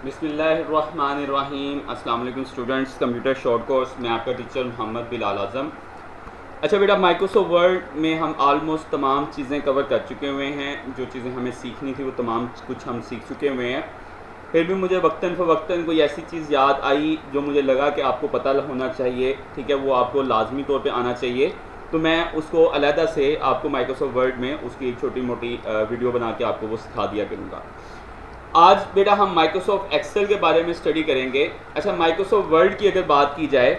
बिस्मिल्लाहिर्रहमानिर्रहीम। अस्सलाम वालेकुम स्टूडेंट्स। कंप्यूटर शॉर्ट कोर्स में आपका टीचर मोहम्मद बिलाल आज़म। अच्छा बेटा, माइक्रोसॉफ्ट वर्ड में हम आलमोस्ट तमाम चीज़ें कवर कर चुके हुए हैं। जो चीज़ें हमें सीखनी थी वो तमाम कुछ हम सीख चुके हुए हैं। फिर भी मुझे वक्तन फ़वक्तन कोई ऐसी चीज़ याद आई जो मुझे लगा कि आपको पता होना चाहिए, ठीक है, वो आपको लाजमी तौर पे आना चाहिए, तो मैं उसको अलहदा से आपको माइक्रोसॉफ्ट वर्ड में उसकी एक छोटी मोटी वीडियो बना के आपको वो सिखा दिया करूँगा। आज बेटा हम माइक्रोसॉफ्ट एक्सेल के बारे में स्टडी करेंगे। अच्छा, माइक्रोसॉफ्ट वर्ड की अगर बात की जाए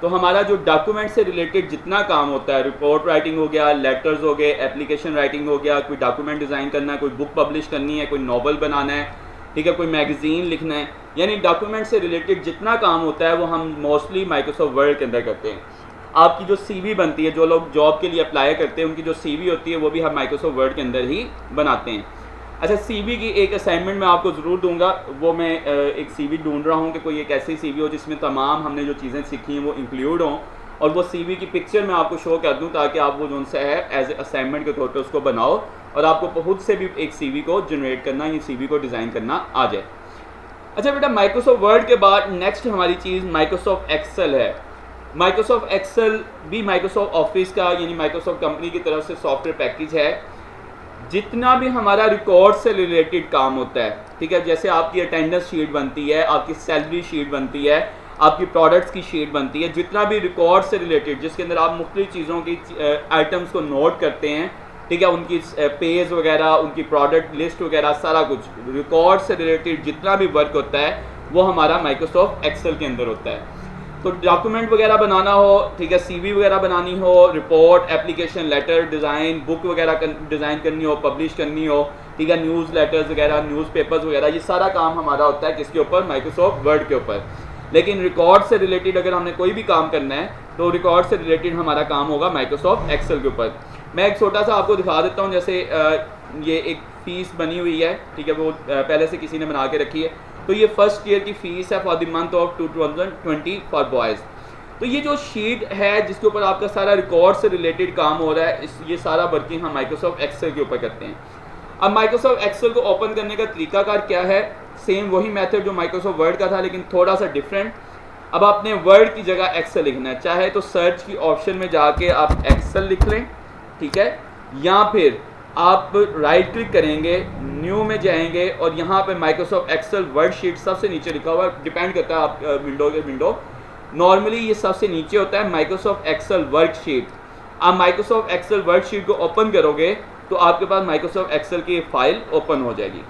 तो हमारा जो डॉक्यूमेंट से रिलेटेड जितना काम होता है, रिपोर्ट राइटिंग हो गया, लेटर्स हो गए, एप्लीकेशन राइटिंग हो गया, कोई डॉक्यूमेंट डिज़ाइन करना है, कोई बुक पब्लिश करनी है, कोई नॉवल बनाना है, ठीक है, कोई मैगज़ीन लिखना है, यानी डॉक्यूमेंट से रिलेटेड जितना काम होता है वो हम मोस्टली माइक्रोसॉफ्ट वर्ड के अंदर करते हैं। आपकी जो CV बनती है, जो लोग जॉब के लिए अप्लाई करते हैं, उनकी जो CV होती है वो भी हम माइक्रोसॉफ्ट वर्ड के अंदर ही बनाते हैं। अच्छा, CV की एक असाइनमेंट मैं आपको ज़रूर दूंगा। वो मैं एक CV ढूंढ रहा हूँ कि कोई एक ऐसी CV हो जिसमें तमाम हमने जो चीज़ें सीखी हैं वो इंक्लूड हों, और वो CV की पिक्चर मैं आपको शो कर दूँ ताकि आप वो जो सा है एज ए असाइनमेंट के तौर पर उसको बनाओ और आपको खुद से भी एक CV को जनरेट करना, ये CV को डिज़ाइन करना आ जाए। अच्छा बेटा, माइक्रोसॉफ्ट वर्ड के बाद नेक्स्ट हमारी चीज़ माइक्रोसॉफ्ट एक्सेल है। माइक्रोसॉफ्ट एक्सेल भी माइक्रोसॉफ्ट ऑफिस का यानी माइक्रोसॉफ्ट कंपनी की तरफ से सॉफ्टवेयर पैकेज है। जितना भी हमारा रिकॉर्ड से रिलेटेड काम होता है, ठीक है, जैसे आपकी अटेंडेंस शीट बनती है, आपकी सैलरी शीट बनती है, आपकी प्रोडक्ट्स की शीट बनती है, जितना भी रिकॉर्ड से रिलेटेड जिसके अंदर आप मुख्तलिफ चीज़ों की आइटम्स को नोट करते हैं, ठीक है, उनकी पेज वगैरह, उनकी प्रोडक्ट लिस्ट वगैरह, सारा कुछ रिकॉर्ड से रिलेटेड जितना भी वर्क होता है वो हमारा माइक्रोसॉफ्ट एक्सेल के अंदर होता है। तो डॉक्यूमेंट वगैरह बनाना हो, ठीक है, CV वगैरह बनानी हो, report, application, letter, design, book वगैरह डिज़ाइन करनी हो, पब्लिश करनी हो, ठीक है, न्यूज़ लेटर्स वगैरह, न्यूज़पेपर्स वगैरह, ये सारा काम हमारा होता है किसके ऊपर? माइक्रोसॉफ्ट वर्ड के ऊपर। लेकिन रिकॉर्ड से रिलेटेड अगर हमने कोई भी काम करना है तो रिकॉर्ड से रिलेटेड हमारा काम होगा माइक्रोसॉफ्ट एक्सेल के ऊपर। मैं एक छोटा सा आपको दिखा देता हूँ। जैसे ये एक फ़ीस बनी हुई है, ठीक है, वो पहले से किसी ने बना के रखी है। तो ये फर्स्ट ईयर की फ़ीस है for the month of 2020 for boys. तो ये जो शीट है जिसके ऊपर आपका सारा रिकॉर्ड से रिलेटेड काम हो रहा है, ये सारा वर्किंग हम माइक्रोसॉफ्ट एक्सेल के ऊपर करते हैं। अब माइक्रोसॉफ्ट एक्सेल को ओपन करने का तरीकाकार क्या है? सेम वही मेथड जो माइक्रोसॉफ्ट वर्ड का था लेकिन थोड़ा सा डिफरेंट। अब आपने वर्ड की जगह एक्सेल लिखना है, चाहे तो सर्च की ऑप्शन में जाके आप एक्सेल लिख लें, ठीक है, या फिर आप राइट क्लिक करेंगे, न्यू में जाएंगे और यहाँ पे माइक्रोसॉफ्ट एक्सेल वर्ड शीट सबसे नीचे लिखा हुआ है, डिपेंड करता है आप विंडो के विंडो। नॉर्मली ये सबसे नीचे होता है माइक्रोसॉफ्ट एक्सेल वर्कशीट। आप माइक्रोसॉफ्ट एक्सेल वर्कशीट को ओपन करोगे तो आपके पास माइक्रोसॉफ्ट एक्सेल की फाइल ओपन हो जाएगी।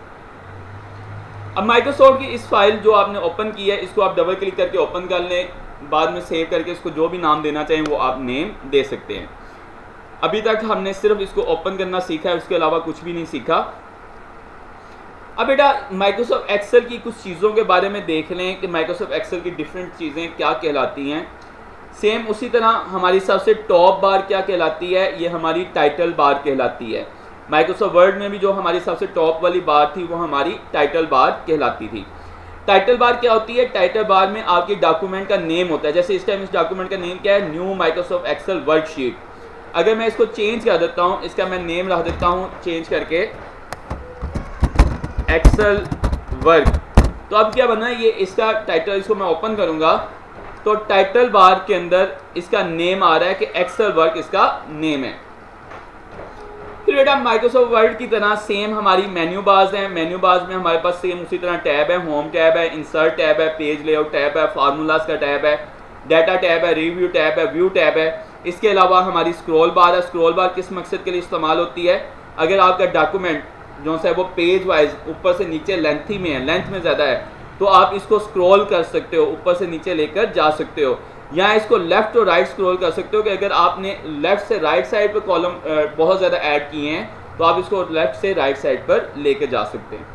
अब माइक्रोसॉफ्ट की इस फाइल जो आपने ओपन की है, इसको आप डबल क्लिक करके ओपन कर लें, बाद में सेव करके इसको जो भी नाम देना चाहें वो आप नेम दे सकते हैं। अभी तक हमने सिर्फ इसको ओपन करना सीखा है, उसके अलावा कुछ भी नहीं सीखा। अब बेटा, माइक्रोसॉफ्ट एक्सेल की कुछ चीज़ों के बारे में देख लें कि माइक्रोसॉफ्ट एक्सेल की डिफरेंट चीज़ें क्या कहलाती हैं। सेम उसी तरह हमारी सबसे टॉप बार क्या कहलाती है? ये हमारी टाइटल बार कहलाती है। माइक्रोसॉफ्ट वर्ड में भी जो हमारी सबसे टॉप वाली बार थी वो हमारी टाइटल बार कहलाती थी। टाइटल बार क्या होती है? टाइटल बार में आपके डॉक्यूमेंट का नेम होता है। जैसे इस टाइम इस डॉक्यूमेंट का नेम क्या है? New Microsoft Excel worksheet. अगर मैं इसको चेंज कर देता हूँ, इसका मैं नेम रख देता हूँ चेंज करके एक्सेल वर्क, तो अब क्या बना है? ये इसका टाइटल, इसको मैं ओपन करूँगा तो टाइटल बार के अंदर इसका नेम आ रहा है कि एक्सेल वर्क इसका नेम है। फिर बेटा, माइक्रोसॉफ्ट वर्ड की तरह सेम हमारी मेन्यू बार्स हैं। मेन्यू बार्स में हमारे पास सेम उसी तरह टैब है, होम टैब है, इंसर्ट टैब है, पेज लेआउट टैब है, फार्मूलाज का टैब है, डाटा टैब है, रिव्यू टैब है, व्यू टैब है। इसके अलावा हमारी स्क्रॉल बार है। स्क्रॉल बार किस मकसद के लिए इस्तेमाल होती है? अगर आपका डॉक्यूमेंट जो है वो पेज वाइज ऊपर से नीचे लेंथी में है, लेंथ में ज़्यादा है, तो आप इसको स्क्रॉल कर सकते हो, ऊपर से नीचे लेकर जा सकते हो, या इसको लेफ़्ट और राइट स्क्रॉल कर सकते हो कि अगर आपने लेफ़्ट से राइट साइड पर कॉलम बहुत ज़्यादा ऐड किए हैं तो आप इसको लेफ़्ट से राइट साइड पर लेकर जा सकते हैं।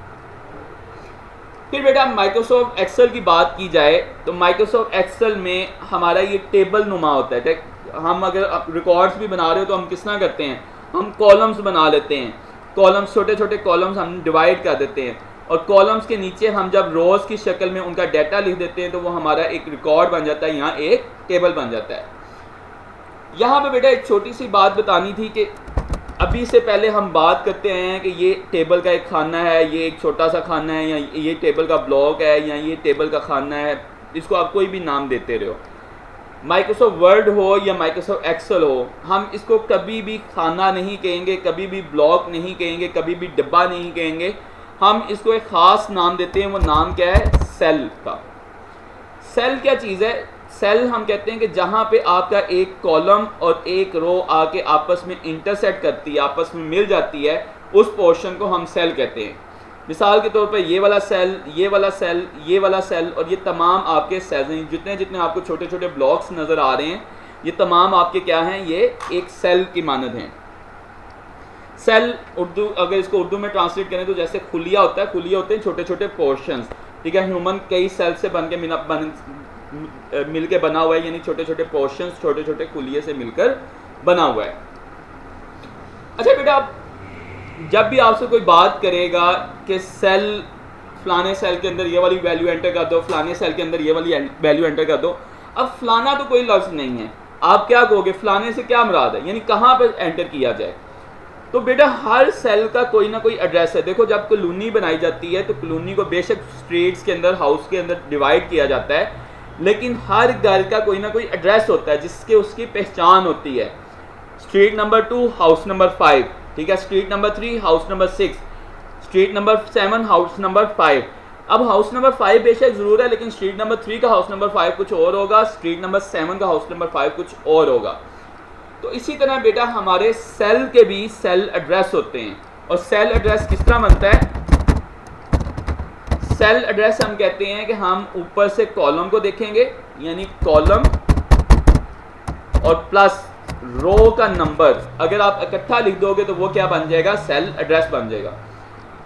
फिर बेटा, माइक्रोसॉफ्ट एक्सेल की बात की जाए तो माइक्रोसॉफ्ट एक्सेल में हमारा ये टेबल नुमा होता है। हम अगर रिकॉर्ड्स भी बना रहे हो तो हम किस तरह करते हैं? हम कॉलम्स बना लेते हैं। कॉलम्स, छोटे छोटे कॉलम्स हम डिवाइड कर देते हैं और कॉलम्स के नीचे हम जब रोज़ की शक्ल में उनका डाटा लिख देते हैं तो वो हमारा एक रिकॉर्ड बन जाता है, यहाँ एक टेबल बन जाता है। यहाँ पे बेटा एक छोटी सी बात बतानी थी कि अभी से पहले हम बात करते हैं कि ये टेबल का एक खाना है, ये एक छोटा सा खाना है, या ये टेबल का ब्लॉक है, या ये टेबल का खाना है, इसको आप कोई भी नाम देते रहो। माइक्रोसॉफ्ट वर्ड हो या माइक्रोसॉफ्ट एक्सेल हो, हम इसको कभी भी खाना नहीं कहेंगे, कभी भी ब्लॉक नहीं कहेंगे, कभी भी डिब्बा नहीं कहेंगे। हम इसको एक ख़ास नाम देते हैं, वो नाम क्या है? सेल का। सेल क्या चीज़ है? सेल हम कहते हैं कि जहाँ पे आपका एक कॉलम और एक रो आके आपस में इंटरसेक्ट करती है, आपस में मिल जाती है, उस पोर्शन को हम सेल कहते हैं। मिसाल के तौर पर ये वाला सेल, ये वाला सेल, ये वाला सेल और ये तमाम आपके सेल्स हैं। जितने जितने आपको छोटे छोटे ब्लॉक्स नज़र आ रहे हैं, ये तमाम आपके क्या हैं? ये एक सेल की मानद हैं। सेल उर्दू, अगर इसको उर्दू में ट्रांसलेट करें तो जैसे खुलिया होता है, खुलिया होते हैं छोटे छोटे पोर्शंस, ठीक है। ह्यूमन कई सेल से बन के मिल के बना हुआ है, यानी छोटे छोटे पोर्शंस, छोटे छोटे खुलिये से मिलकर बना हुआ है। अच्छा बेटा, जब भी आपसे कोई बात करेगा कि सेल, फलाने सेल के अंदर ये वाली वैल्यू एंटर कर दो, फलाने सेल के अंदर ये वाली वैल्यू एंटर कर दो, अब फलाना तो कोई लफ्ज़ नहीं है, आप क्या कहोगे? फलाने से क्या मुराद है, यानी कहाँ पर एंटर किया जाए? तो बेटा हर सेल का कोई ना कोई एड्रेस है। देखो जब कॉलोनी बनाई जाती है तो कॉलोनी को बेशक स्ट्रीट्स के अंदर, हाउस के अंदर डिवाइड किया जाता है, लेकिन हर घर का कोई ना कोई एड्रेस होता है जिसके उसकी पहचान होती है। स्ट्रीट नंबर 2 हाउस नंबर 5, ठीक है। Street number 3 house number 6, street number 7 house number 5। अब हाउस नंबर 5 बेशक ज़रूर है, लेकिन स्ट्रीट नंबर 3 का हाउस नंबर 5 कुछ और होगा, स्ट्रीट नंबर 7 का हाउस नंबर 5 कुछ और होगा। तो इसी तरह बेटा हमारे सेल के भी सेल एड्रेस होते हैं। और सेल एड्रेस किस तरह बनता है? सेल एड्रेस हम कहते हैं कि हम ऊपर से कॉलम को देखेंगे, यानी कॉलम और प्लस रो का नंबर अगर आप इकट्ठा लिख दोगे तो वो क्या बन जाएगा? सेल एड्रेस बन जाएगा।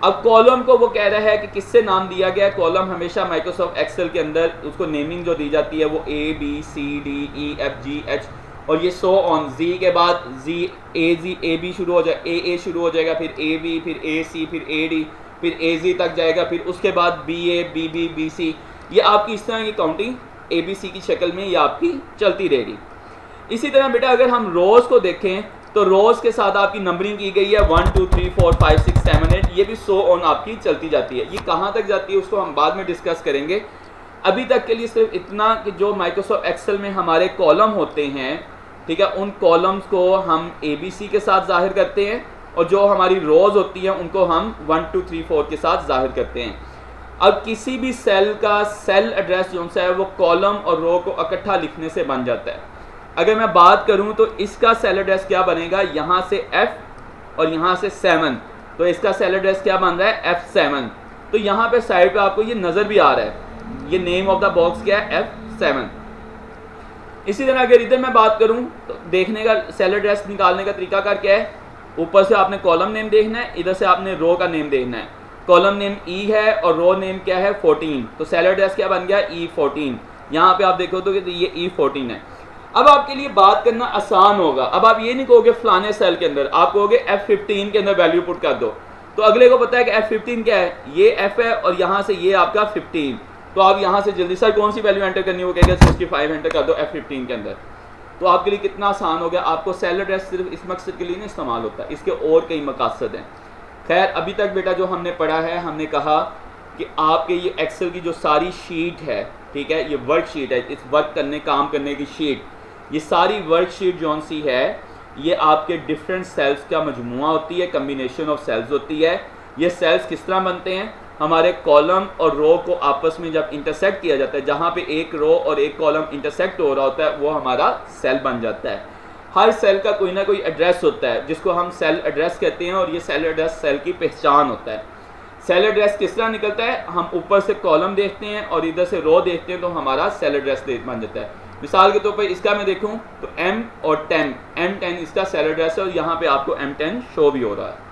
अब कॉलम को वो कह रहा है कि किससे नाम दिया गया है। कॉलम हमेशा माइक्रोसॉफ्ट एक्सेल के अंदर उसको नेमिंग जो दी जाती है वो ABCDEFGH और ये सो ऑन, जी के बाद ए बी शुरू हो जाए, ए शुरू हो जाएगा, फिर AB, फिर AC, फिर AD, फिर AZ तक जाएगा, फिर उसके बाद BA, BB, BC। ये आपकी इस तरह की काउंटिंग ABC की शक्ल में ये आपकी चलती रहेगी। इसी तरह बेटा अगर हम रोज़ को देखें तो रोज़ के साथ आपकी नंबरिंग की गई है 1 2 3 4 5 6 7 8, ये भी सो ऑन आपकी चलती जाती है। ये कहाँ तक जाती है उसको हम बाद में डिस्कस करेंगे। अभी तक के लिए सिर्फ इतना कि जो माइक्रोसॉफ्ट एक्सेल में हमारे कॉलम होते हैं, ठीक है, उन कॉलम्स को हम ABC के साथ जाहिर करते हैं और जो हमारी रोज़ होती हैं उनको हम 1 2 3 4 के साथ जाहिर करते हैं। अब किसी भी सेल का सेल एड्रेस जो है वो कॉलम और रो को इकट्ठा लिखने से बन जाता है। अगर मैं बात करूं तो इसका सेल एड्रेस क्या बनेगा? यहाँ से F और यहाँ से 7, तो इसका सेल एड्रेस क्या बन रहा है? F7। तो यहाँ पे साइड पे आपको ये नज़र भी आ रहा है, ये नेम ऑफ द बॉक्स क्या है? F7। इसी तरह अगर इधर मैं बात करूं तो देखने का सेल एड्रेस निकालने का तरीकाकार क्या है? ऊपर से आपने कॉलम नेम देखना है, इधर से आपने रो का नेम देखना है। कॉलम नेम E है और रो नेम क्या है? 14। तो सेल एड्रेस क्या बन गया? E14। यहाँ पे आप देखो तो ये E14 है। अब आपके लिए बात करना आसान होगा। अब आप ये नहीं कहोगे फलाने सेल के अंदर, आप कहोगे F15 के अंदर वैल्यू पुट कर दो। तो अगले को पता है कि F15 क्या है, ये F है और यहाँ से ये आपका 15। तो आप यहाँ से जल्दी सर कौन सी वैल्यू एंटर करनी, वो कहेगा 65 एंटर कर दो F15 के अंदर। तो आपके लिए कितना आसान हो गया। आपको सेल एड्रेस सिर्फ इस मकसद के लिए नहीं इस्तेमाल होता, इसके और कई मकासद हैं। खैर अभी तक बेटा जो हमने पढ़ा है, हमने कहा कि आपके ये एक्सेल की जो सारी शीट है, ठीक है, ये वर्कशीट है, इस वर्क करने काम करने की शीट, ये सारी वर्कशीट जौन सी है ये आपके डिफरेंट सेल्स का मजमुआ होती है, कम्बिनेशन ऑफ सेल्स होती है। ये सेल्स किस तरह बनते हैं? हमारे कॉलम और रो को आपस में जब इंटरसेक्ट किया जाता है, जहाँ पे एक रो और एक कॉलम इंटरसेक्ट हो रहा होता है, वो हमारा सेल बन जाता है। हर सेल का कोई ना कोई एड्रेस होता है जिसको हम सेल एड्रेस कहते हैं, और ये सेल एड्रेस सेल की पहचान होता है। सेल एड्रेस किस तरह निकलता है? हम ऊपर से कॉलम देखते हैं और इधर से रो देखते हैं तो हमारा सेल एड्रेस बन जाता है। मिसाल के तौर पर इसका मैं देखूं तो M और 10, M10 इसका सेल एड्रेस है और यहाँ पे आपको M10 शो भी हो रहा है।